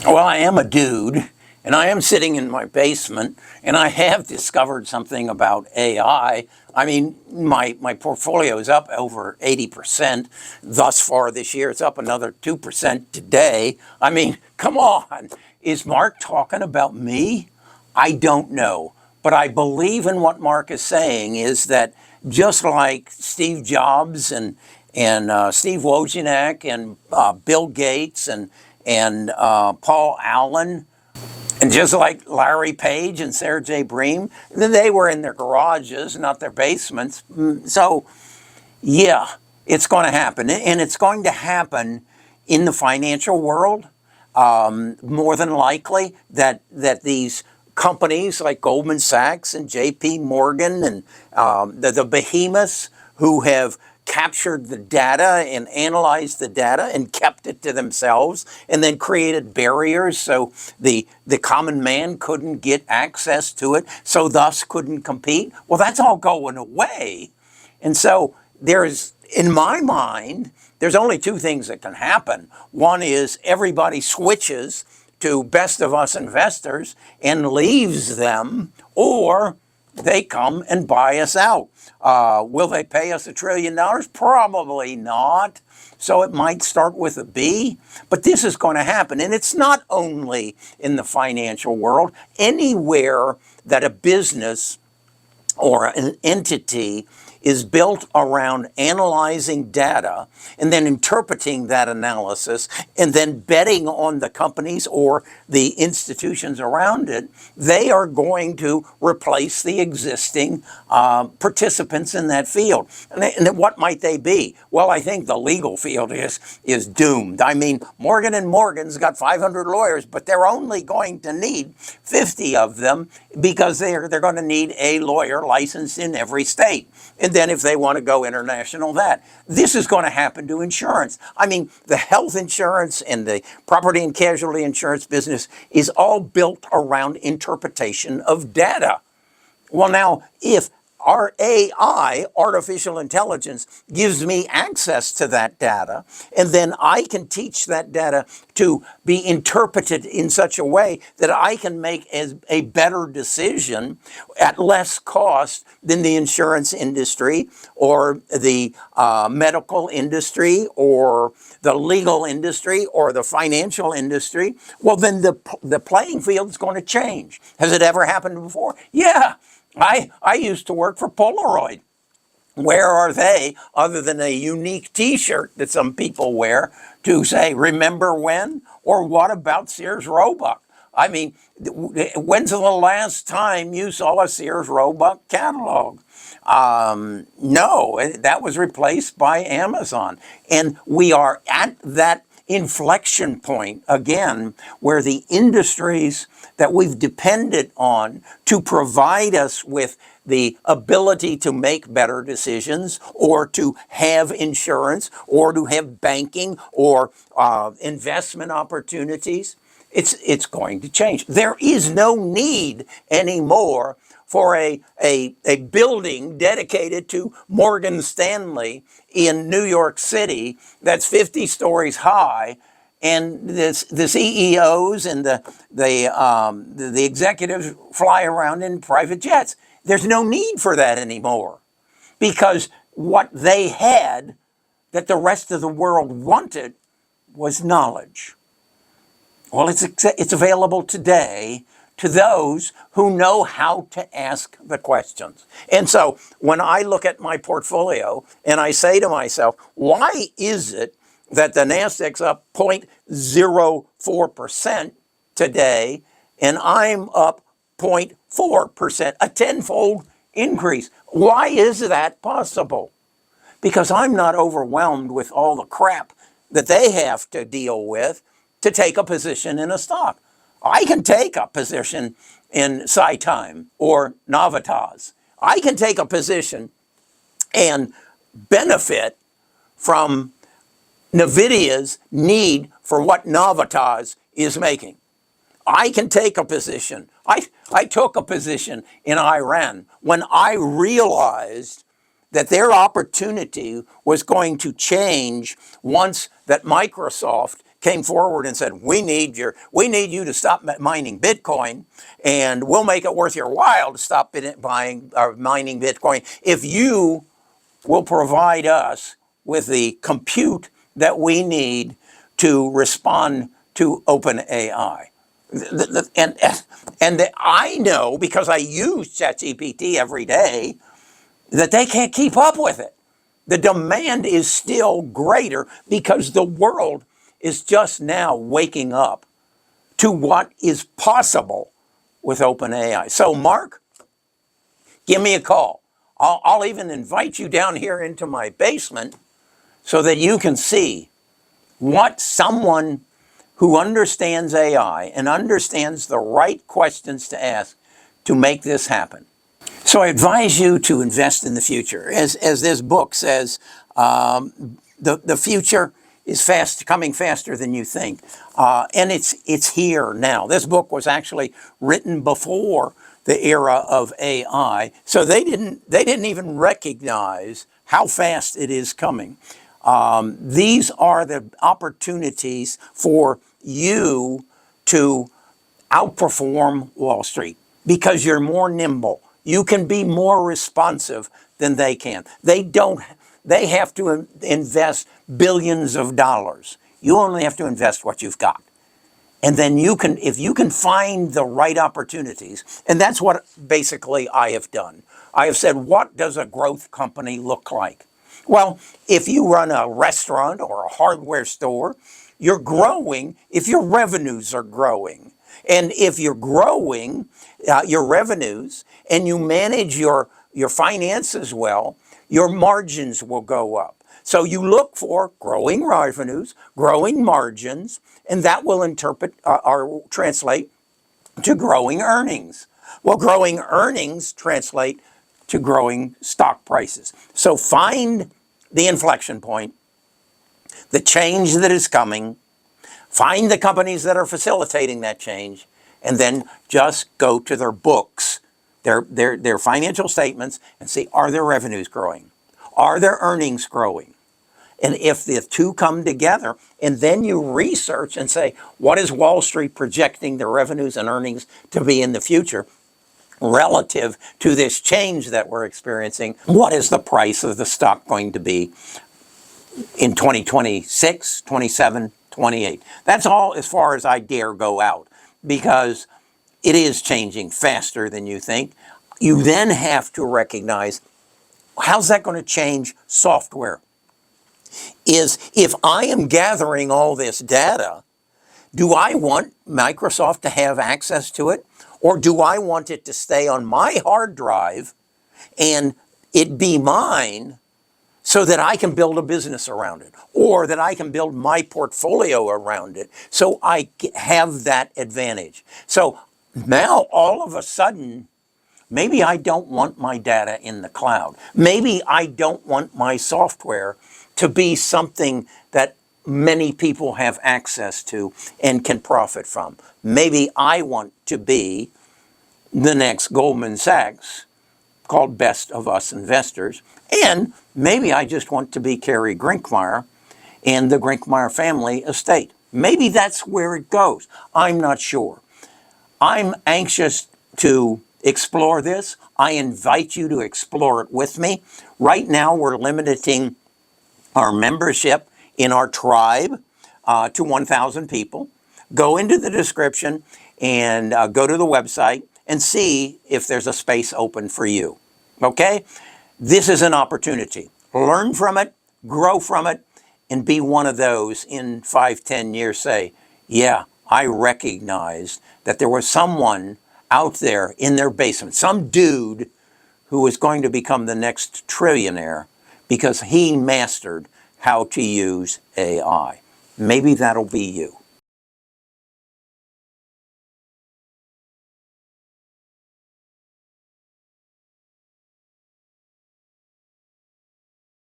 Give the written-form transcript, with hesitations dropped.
Well, I am a dude, and I am sitting in my basement, and I have discovered something about AI. I mean, my portfolio is up over 80% thus far this year. It's up another 2% today. I mean, come on. Is Mark talking about me? I don't know. But I believe in what Mark is saying is that just like Steve Jobs and Steve Wozniak and Bill Gates and Paul Allen, and just like Larry Page and Sergey Brin, they were in their garages, not their basements. So, yeah, it's going to happen. And it's going to happen in the financial world, more than likely, that these companies like Goldman Sachs and J.P. Morgan and the behemoths who have captured the data and analyzed the data and kept it to themselves and then created barriers so the common man couldn't get access to it, so thus couldn't compete. Well, that's all going away. And so there's, in my mind, there's only two things that can happen. One is everybody switches to best of us investors and leaves them, or they come and buy us out. Will they pay us $1 trillion? Probably not. So it might start with a B, but this is going to happen. And it's not only in the financial world. Anywhere that a business or an entity is built around analyzing data and then interpreting that analysis and then betting on the companies or the institutions around it, they are going to replace the existing participants in that field. And what might they be? Well, I think the legal field is doomed. I mean, Morgan & Morgan's got 500 lawyers, but they're only going to need 50 of them because they're going to need a lawyer licensed in every state. And then if they want to go international, that. This is going to happen to insurance. I mean, the health insurance and the property and casualty insurance business is all built around interpretation of data. Well, now, if our AI, artificial intelligence, gives me access to that data, and then I can teach that data to be interpreted in such a way that I can make a better decision at less cost than the insurance industry or the medical industry or the legal industry or the financial industry, well, then the playing field is going to change. Has it ever happened before? Yeah. I used to work for Polaroid. Where are they other than a unique T-shirt that some people wear to say, remember when? Or what about Sears Roebuck? I mean, when's the last time you saw a Sears Roebuck catalog? No, that was replaced by Amazon. And we are at that inflection point again, where the industries that we've depended on to provide us with the ability to make better decisions or to have insurance or to have banking or investment opportunities, it's going to change. There is no need anymore for a building dedicated to Morgan Stanley in New York City that's 50 stories high, and the CEOs and the executives fly around in private jets. There's no need for that anymore, because what they had that the rest of the world wanted was knowledge. Well, it's available today to those who know how to ask the questions. And so when I look at my portfolio and I say to myself, why is it that the NASDAQ's up 0.04% today and I'm up 0.4%, a tenfold increase? Why is that possible? Because I'm not overwhelmed with all the crap that they have to deal with to take a position in a stock. I can take a position in Zeihan or Navitas. I can take a position and benefit from NVIDIA's need for what Navitas is making. I can take a position. I took a position in Iran when I realized that their opportunity was going to change once that Microsoft came forward and said, we need you to stop mining Bitcoin, and we'll make it worth your while to stop buying or mining Bitcoin if you will provide us with the compute that we need to respond to OpenAI. And I know, because I use ChatGPT every day, that they can't keep up with it. The demand is still greater because the world is just now waking up to what is possible with OpenAI. So, Mark, give me a call. I'll even invite you down here into my basement so that you can see what someone who understands AI and understands the right questions to ask to make this happen. So I advise you to invest in the future. As this book says, the future is coming faster than you think. And it's here now. This book was actually written before the era of AI. So they didn't even recognize how fast it is coming. These are the opportunities for you to outperform Wall Street because you're more nimble. You can be more responsive than they can. They have to invest billions of dollars. You only have to invest what you've got. And then if you can find the right opportunities, and that's what basically I have done. I have said, what does a growth company look like? Well, if you run a restaurant or a hardware store, you're growing if your revenues are growing. And if you're growing your revenues and you manage your finances well, your margins will go up. So you look for growing revenues, growing margins, and that will translate to growing earnings. Well, growing earnings translate to growing stock prices. So find the inflection point, the change that is coming, find the companies that are facilitating that change, and then just go to their books, their financial statements, and see, are their revenues growing? Are their earnings growing? And if the two come together, and then you research and say, what is Wall Street projecting their revenues and earnings to be in the future relative to this change that we're experiencing? What is the price of the stock going to be in 2026, 27, 28? That's all as far as I dare go out, because it is changing faster than you think. You then have to recognize, how's that going to change software? If I am gathering all this data, do I want Microsoft to have access to it? Or do I want it to stay on my hard drive and it be mine so that I can build a business around it, or that I can build my portfolio around it so I have that advantage? So now all of a sudden, maybe I don't want my data in the cloud. Maybe I don't want my software to be something that many people have access to and can profit from. Maybe I want to be the next Goldman Sachs, called Best of Us Investors. And maybe I just want to be Kerry Grinkmeyer and the Grinkmeyer family estate. Maybe that's where it goes. I'm not sure. I'm anxious to explore this. I invite you to explore it with me. Right now, we're limiting our membership in our tribe to 1,000 people. Go into the description and go to the website and see if there's a space open for you. Okay? This is an opportunity. Learn from it, grow from it, and be one of those in 5, 10 years say, yeah, I recognized that there was someone out there in their basement, some dude who was going to become the next trillionaire because he mastered how to use AI. Maybe that'll be you.